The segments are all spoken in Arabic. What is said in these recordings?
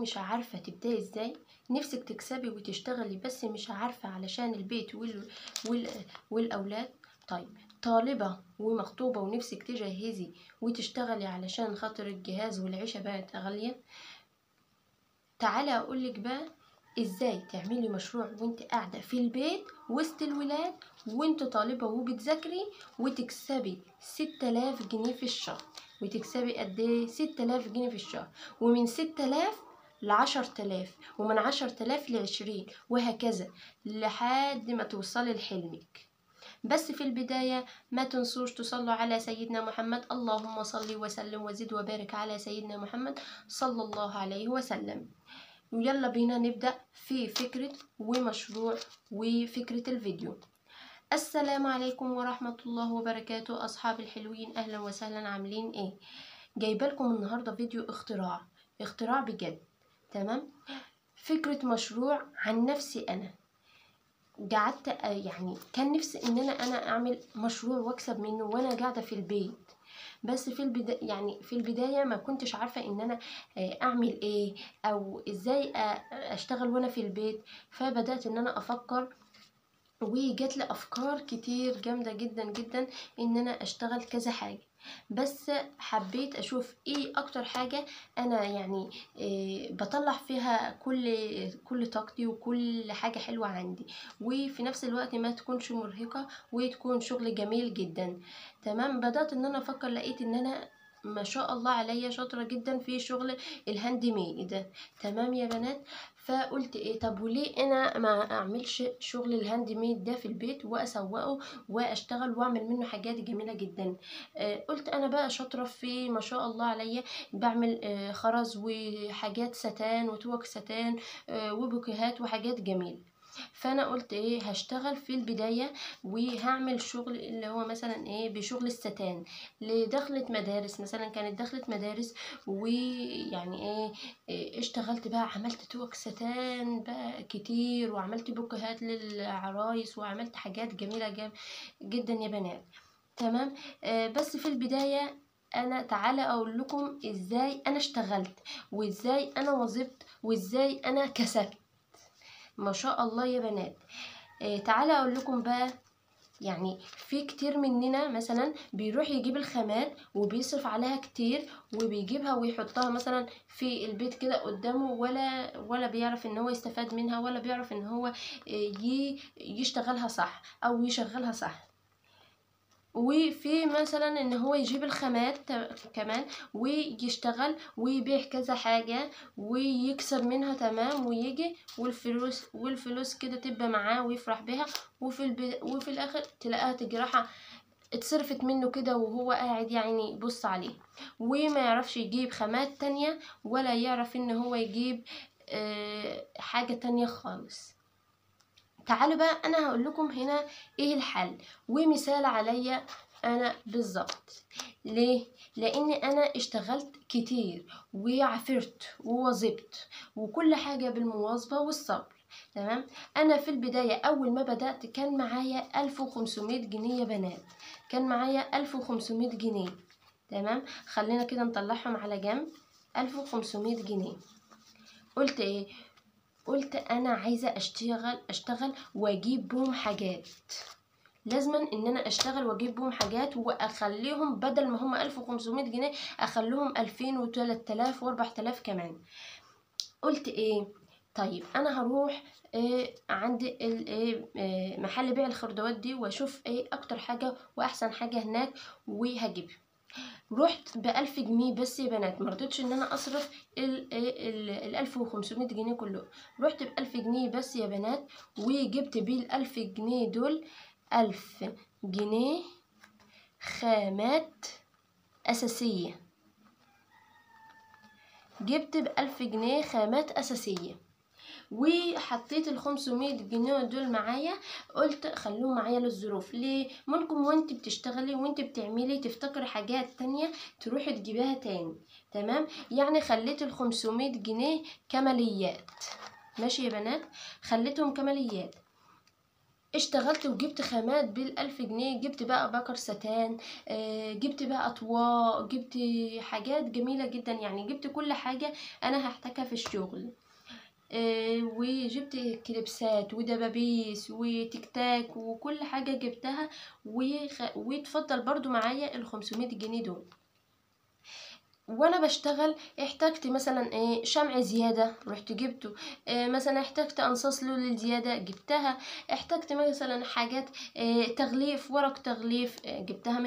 مش عارفة تبدأي ازاي، نفسك تكسبي وتشتغلي بس مش عارفة علشان البيت والأولاد. طيب، طالبة ومخطوبة ونفسك تجهزي وتشتغلي علشان خاطر الجهاز والعيشة بقت غالية، تعالى أقولك بقى ازاي تعملي مشروع وانت قاعدة في البيت وسط الولاد وانت طالبة وبتذاكري وتكسبي 6000 جنيه في الشهر. وتكسبي قد ايه؟ 6000 جنيه في الشهر، ومن 6000 ل10 آلاف، ومن 10 آلاف ل20، وهكذا لحد ما توصلي لحلمك. بس في البداية ما تنسوش تصلوا على سيدنا محمد، اللهم صل وسلم وزد وبارك على سيدنا محمد صلى الله عليه وسلم. ويلا بينا نبدأ في فكرة ومشروع وفكرة الفيديو. السلام عليكم ورحمة الله وبركاته أصحاب الحلوين، أهلا وسهلا، عاملين ايه؟ جايبه لكم النهاردة فيديو اختراع بجد. تمام، فكرة مشروع عن نفسي أنا. قعدت يعني كان نفسي ان انا اعمل مشروع واكسب منه وانا قاعده في البيت. بس في البدايه ما كنتش عارفه ان انا اعمل ايه او ازاي اشتغل وانا في البيت. فبدات ان انا افكر، وجات لي افكار كتير جامده جدا جدا ان انا اشتغل كذا حاجه. بس حبيت اشوف ايه اكتر حاجه انا يعني بطلع فيها كل طاقتي وكل حاجه حلوه عندي، وفي نفس الوقت ما تكونش مرهقه وتكون شغل جميل جدا. تمام، بدات ان انا افكر، لقيت ان انا ما شاء الله عليا شاطره جدا في شغل الهاند ميد ده. تمام يا بنات، فقلت ايه، طب وليه انا ما اعملش شغل الهاند ميد ده في البيت واسوقه واشتغل واعمل منه حاجات جميله جدا. قلت انا بقى شاطره في ما شاء الله عليا، بعمل خرز وحاجات ستان وتوك ستان وبوكيهات وحاجات جميله. فانا قلت ايه، هشتغل في البدايه وهعمل شغل اللي هو مثلا ايه بشغل الستان لدخلة مدارس. مثلا كانت دخلة مدارس، ويعني ايه اشتغلت بقى، عملت توك ستان بقى كتير، وعملت بوكيهات للعرايس، وعملت حاجات جميله جدا يا بنات. تمام، بس في البدايه انا تعالى اقول لكم ازاي انا اشتغلت وازاي انا وظبت وازاي انا كسبت. ما شاء الله يا بنات. تعالى اقول لكم بقى، يعني في كتير مننا مثلا بيروح يجيب الخامات وبيصرف عليها كتير وبيجيبها ويحطها مثلا في البيت كده قدامه، ولا بيعرف ان هو يستفاد منها، ولا بيعرف ان هو يشتغلها صح او يشغلها صح. وفي مثلا ان هو يجيب الخامات كمان ويشتغل ويبيع كذا حاجة ويكسب منها. تمام، ويجي والفلوس كده تبقى معاه ويفرح بها، وفي الاخر تلاقيها تجرحها اتصرفت منه كده وهو قاعد يعني يبص عليه، وما يعرفش يجيب خامات تانية، ولا يعرف ان هو يجيب حاجة تانية خالص. تعالوا بقى انا هقول لكم هنا ايه الحل ومثال عليا انا بالظبط. ليه؟ لان انا اشتغلت كتير وعفرت ووظبت وكل حاجة بالمواظبة والصبر. تمام، انا في البداية اول ما بدأت كان معايا 1500 جنيه يا بنات، كان معايا 1500 جنيه. تمام، خلينا كده نطلعهم على جنب. 1500 جنيه. قلت ايه؟ قلت انا عايزه اشتغل واجيب بهم حاجات. لازما ان انا اشتغل واجيب بهم حاجات واخليهم بدل ما هم 1500 جنيه اخليهم 2000 و3000 و4000 كمان. قلت ايه، طيب انا هروح عند محل بيع الخردوات دي واشوف ايه اكتر حاجه واحسن حاجه هناك وهجيبها. رحت ب1000 جنيه بس يا بنات، مرضتش ان انا اصرف ال 1500 جنيه كله. رحت ب1000 جنيه بس يا بنات، وجبت بيه ال1000 جنيه دول 1000 جنيه خامات اساسية. جبت ب1000 جنيه خامات اساسية، وحطيت ال500 جنيه دول معايا. قلت خلوهم معايا للظروف. ليه؟ ممكن وانت بتشتغلي وانت بتعملي تفتكري حاجات تانية تروحي تجيبها تاني. تمام، يعني خليت ال500 جنيه كماليات. ماشي يا بنات، خليتهم كماليات. اشتغلت وجبت خامات بال1000 جنيه، جبت بقى بكر ستان، جبت بقى اطواق، جبت حاجات جميلة جدا، يعني جبت كل حاجة انا هحتاجها في الشغل. وجبت كليبسات ودبابيس وتكتاك وكل حاجة جبتها. واتفضل برضو معايا ال500 جنيه دول. وانا بشتغل احتجت مثلا شمع زياده رحت جبته، مثلا احتجت انصاص لول زياده جبتها، احتجت مثلا حاجات تغليف، ورق تغليف، جبتها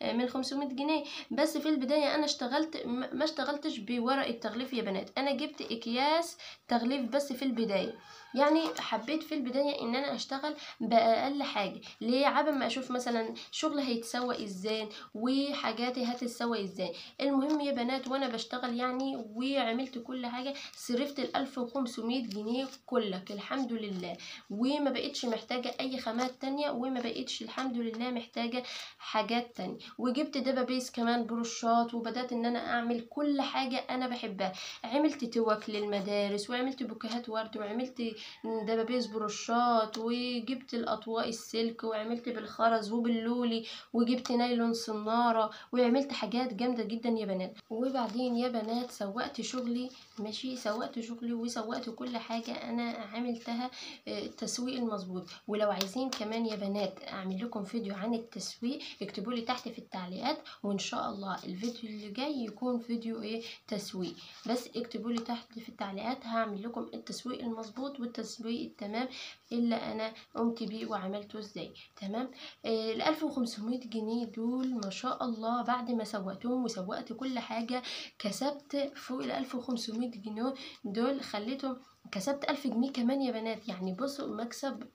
من 500 جنيه. بس في البدايه انا اشتغلت ما اشتغلتش بورق التغليف يا بنات، انا جبت اكياس تغليف بس في البدايه. يعني حبيت في البدايه ان انا اشتغل باقل حاجه، ليه؟ عبل ما اشوف مثلا شغل هيتسوى ازاي وحاجاتي هتتسوى ازاي. المهم يا بنات وانا بشتغل يعني وعملت كل حاجة، صرفت ال1500 جنيه كلك الحمد لله، وما بقتش محتاجة اي خامات تانية، وما بقتش الحمد لله محتاجة حاجات تانية. وجبت دبابيس كمان بروشات، وبدأت ان انا اعمل كل حاجة انا بحبها. عملت توك للمدارس، وعملت بوكيهات ورد، وعملت دبابيس بروشات، وجبت الاطواق السلك، وعملت بالخرز وباللولي، وجبت نايلون صنارة، وعملت حاجات جامدة جدا يا بنات. وبعدين يا بنات سوقت شغلي، ماشي، سوقت شغلي وسوقت كل حاجة انا عملتها التسويق المظبوط. ولو عايزين كمان يا بنات اعمل لكم فيديو عن التسويق اكتبوا لي تحت في التعليقات، وان شاء الله الفيديو اللي جاي يكون فيديو تسويق. بس اكتبوا لي تحت في التعليقات، هعمل لكم التسويق المظبوط والتسويق التمام اللي انا قمت بيه وعملته ازاي. تمام. ال1500 جنيه دول ما شاء الله بعد ما سوقتهم وسوقت كل حاجة كسبت فوق ال1500 جنيه دول، خليتهم كسبت 1000 جنيه كمان يا بنات. يعني بصوا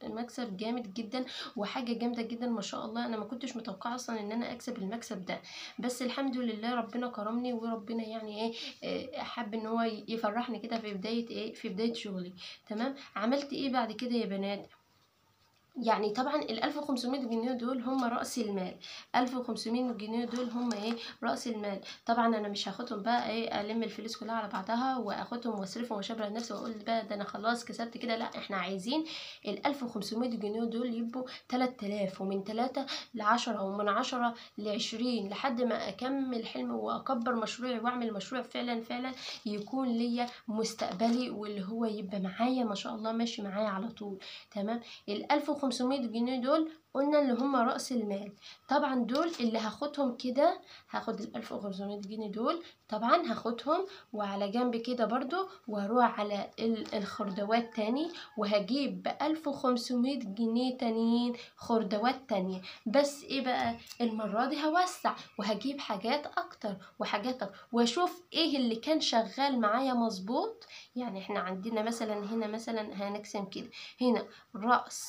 مكسب جامد جدا وحاجة جامدة جدا ما شاء الله. انا ما كنتش متوقعة اصلا ان انا اكسب المكسب ده، بس الحمد لله ربنا كرمني، وربنا يعني حب ان هو يفرحني كده في بداية شغلي. تمام. عملت بعد كده يا بنات؟ يعني طبعا ال1500 جنيه دول هم رأس المال، 1500 جنيه دول هم رأس المال. طبعا انا مش هاخدهم بقى الم الفلوس كلها على بعضها واخدهم واصرفهم واشبع نفسي واقول بقى ده انا خلاص كسبت كده، لا، احنا عايزين ال1500 جنيه دول يبقوا 3000، ومن 3 ل10، ومن 10 ل20، لحد ما اكمل حلمي واكبر مشروعي واعمل مشروع فعلا فعلا يكون ليا مستقبلي، واللي هو يبقى معايا ما شاء الله ماشي معايا على طول. تمام. ال1500 جنيه دول قلنا اللي هم رأس المال. طبعا دول اللي هاخدهم كده، هاخد ال1500 جنيه دول طبعا هاخدهم وعلى جنب كده برضو، واروح على الخردوات تاني، وهجيب ب1500 جنيه تانيين خردوات تانية. بس بقى المرة دي هوسع وهجيب حاجات اكتر وحاجات اكتر، واشوف اللي كان شغال معايا مظبوط. يعني احنا عندنا مثلا هنا مثلا هنقسم كده، هنا رأس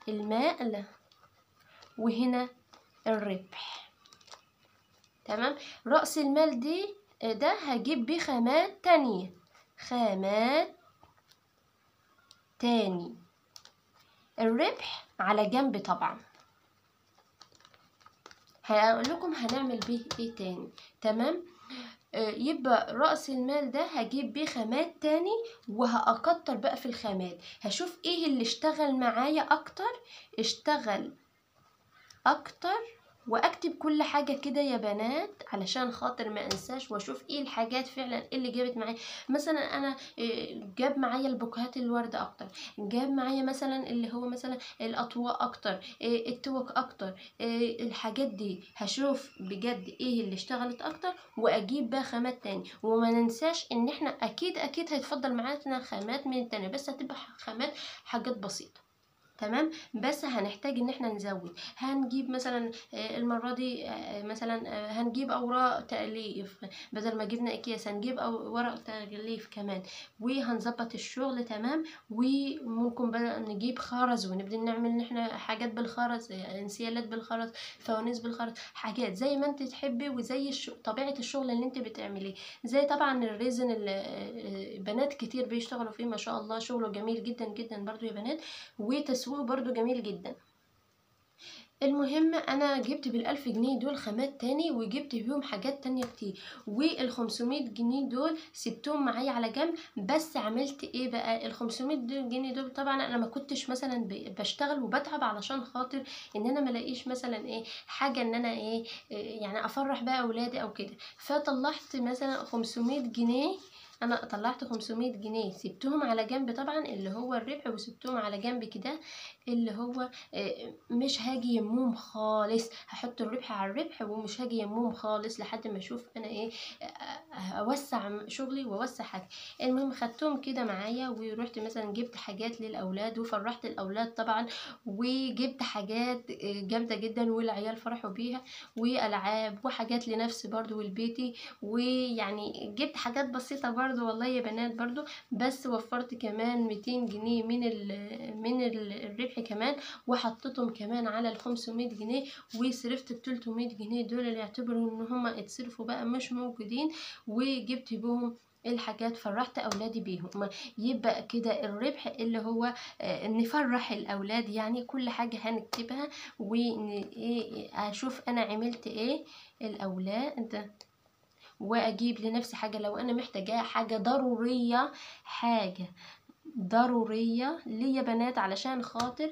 المال وهنا الربح. تمام. رأس المال ده هجيب بيه خامات تانية، خامات تاني. الربح على جنب طبعا، هقول لكم هنعمل بيه تاني. تمام. يبقى رأس المال ده هجيب بيه خامات تاني، وهأكتر بقى في الخامات، هشوف اللي اشتغل معايا اشتغل اكتر، واكتب كل حاجة كده يا بنات علشان خاطر ما انساش، واشوف الحاجات فعلا اللي جابت معايا. مثلا انا جاب معايا البوكهات الورد اكتر، جاب معايا مثلا اللي هو مثلا الاطواق اكتر، التوك اكتر، الحاجات دي هشوف بجد اللي اشتغلت اكتر، واجيب بقى خامات تاني. وما ننساش ان احنا اكيد هيتفضل معانا خامات من التانية، بس هتبقى خامات حاجات بسيطة. تمام. بس هنحتاج ان احنا نزود، هنجيب مثلا المرة دي مثلا هنجيب اوراق تأليف، بدل ما جبنا اكياس هنجيب ورق تغليف كمان، وهنظبط الشغل. تمام. وممكن بقى نجيب خرز ونبدأ نعمل ان احنا حاجات بالخرز، انسيالات بالخرز، فوانيس بالخرز، حاجات زي ما انت تحبي وزي طبيعة الشغل اللي انت بتعمليه. زي طبعا الريزن اللي بنات كتير بيشتغلوا فيه ما شاء الله، شغله جميل جدا جدا برضو يا بنات، وتسويقه برضو جميل جدا. المهم انا جبت بال1000 جنيه دول خامات تاني، وجبت بيهم حاجات تانية كتير، وال500 جنيه دول سبتهم معايا على جنب. بس عملت ايه بقى؟ ال500 جنيه دول طبعا انا ما كنتش مثلا بشتغل وبتعب علشان خاطر ان انا ملاقيش مثلا ايه حاجه ان انا إيه يعني افرح بقى اولادي او كده. فطلعت مثلا 500 جنيه، انا طلعت 500 جنيه سبتهم على جنب طبعا اللي هو الربح، وسبتهم على جنب كده اللي هو مش هاجي يمهم خالص، هحط الربح على الربح ومش هاجي يمهم خالص لحد ما اشوف انا ايه اوسع شغلي واوسع حاجه. المهم خدتهم كده معايا، ورحت مثلا جبت حاجات للاولاد وفرحت الاولاد طبعا، وجبت حاجات جامده جدا والعيال فرحوا بيها، والعاب وحاجات لنفسي برضو ولبيتي. ويعني جبت حاجات بسيطه برضو والله يا بنات برضو، بس وفرت كمان 200 جنيه من الربح كمان، وحطيتهم كمان على ال500 جنيه، وصرفت ال300 جنيه دول اللي يعتبروا ان هما اتصرفوا بقى مش موجودين، وجبت بيهم الحاجات فرحت اولادي بيهم. يبقى كده الربح اللي هو نفرح الاولاد، يعني كل حاجه هنكتبها واشوف انا عملت ايه الاولاد، واجيب لنفسي حاجه لو انا محتاجاها، حاجه ضروريه، حاجه ضرورية ليا بنات، علشان خاطر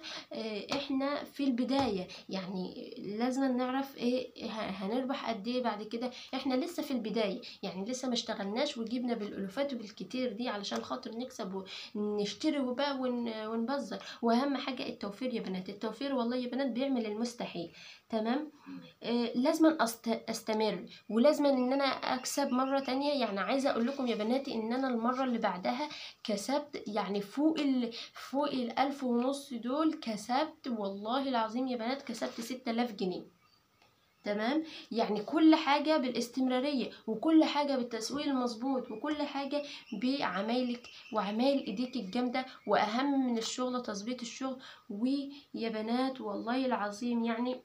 احنا في البداية، يعني لازم نعرف ايه هنربح قد ايه بعد كده. احنا لسه في البداية، يعني لسه ما اشتغلناش وجبنا بالالوفات وبالكتير دي علشان خاطر نكسب ونشتري وبقى ونبذر. واهم حاجة التوفير يا بنات، التوفير والله يا بنات بيعمل المستحيل. تمام. لازم استمر، ولازم ان انا اكسب مرة تانية. يعني عايزة اقول لكم يا بناتي ان انا المرة اللي بعدها كسبت، يعني فوق 1500 دول كسبت والله العظيم يا بنات، كسبت 6000 جنيه. تمام. يعني كل حاجة بالاستمرارية، وكل حاجة بالتسويق المظبوط، وكل حاجة بعمايلك وعمايل ايديك الجامدة، واهم من الشغل تظبيط الشغل. ويا بنات والله العظيم يعني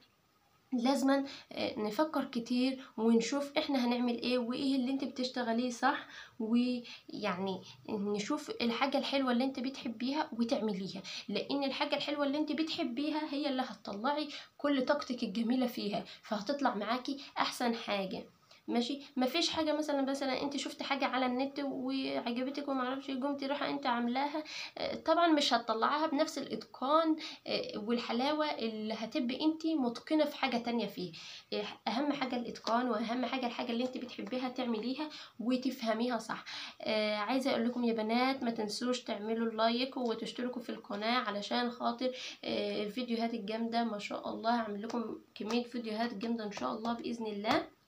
لازما نفكر كتير ونشوف احنا هنعمل ايه وايه اللي انت بتشتغليه صح، ويعني نشوف الحاجة الحلوة اللي انت بتحبيها وتعمليها، لان الحاجة الحلوة اللي انت بتحبيها هي اللي هتطلعي كل طاقتك الجميلة فيها، فهتطلع معاكي احسن حاجة. ماشي. مفيش حاجه مثلا انت شفت حاجه على النت وعجبتك ومعرفش قمتي رايحه انت عاملاها، طبعا مش هتطلعها بنفس الاتقان والحلاوة اللي هتبقي انت متقنة في حاجة تانية فيه. اهم حاجة الاتقان، واهم حاجة الحاجة اللي انت بتحبيها تعمليها وتفهميها صح. عايزة اقول لكم يا بنات ما تنسوش تعملوا اللايك وتشتركوا في القناة علشان خاطر الفيديوهات الجامدة ما شاء الله. هعمل لكم كمية فيديوهات جامدة ان شاء الله بإذن الله،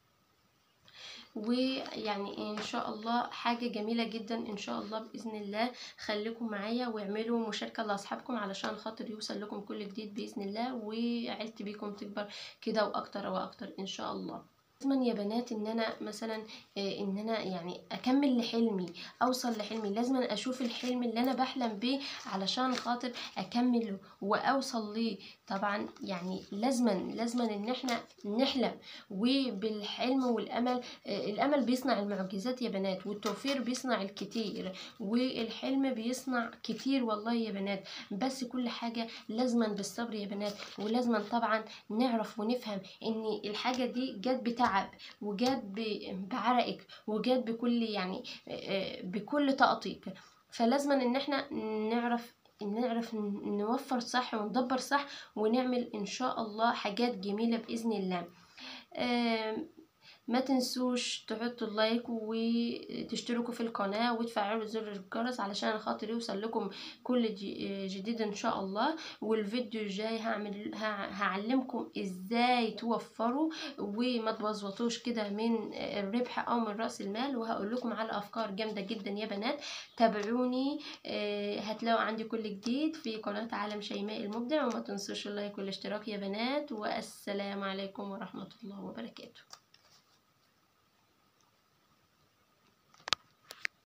ويعني ان شاء الله حاجة جميلة جدا ان شاء الله بإذن الله. خليكم معايا واعملوا مشاركة لاصحابكم علشان خاطر يوصل لكم كل جديد بإذن الله، وعيلتي بيكم تكبر كده واكتر واكتر ان شاء الله. لازم يا بنات ان انا مثلا ان انا يعني اكمل لحلمي، اوصل لحلمي، لازم اشوف الحلم اللي انا بحلم بيه علشان خاطر اكمله واوصل ليه. طبعا يعني لازم ان احنا نحلم، وبالحلم والامل الامل بيصنع المعجزات يا بنات، والتوفير بيصنع الكتير، والحلم بيصنع كتير والله يا بنات. بس كل حاجة لازما بالصبر يا بنات، ولازما طبعا نعرف ونفهم ان الحاجة دي جت بتعب، وجت بعرقك، وجت بكل يعني بكل طاقتك. فلازما ان احنا نعرف نوفر صح وندبر صح، ونعمل ان شاء الله حاجات جميلة بإذن الله. ما تنسوش تحطوا اللايك وتشتركوا في القناة وتفعلوا زر الجرس علشان خاطر يوصل لكم كل جديد ان شاء الله. والفيديو الجاي هعلمكم ازاي توفروا وما تبظبطوش كده من الربح او من رأس المال، وهقول لكم على افكار جامدة جدا يا بنات. تابعوني، هتلاقوا عندي كل جديد في قناة عالم شيماء المبدع. وما تنسوش اللايك والاشتراك يا بنات، والسلام عليكم ورحمة الله وبركاته.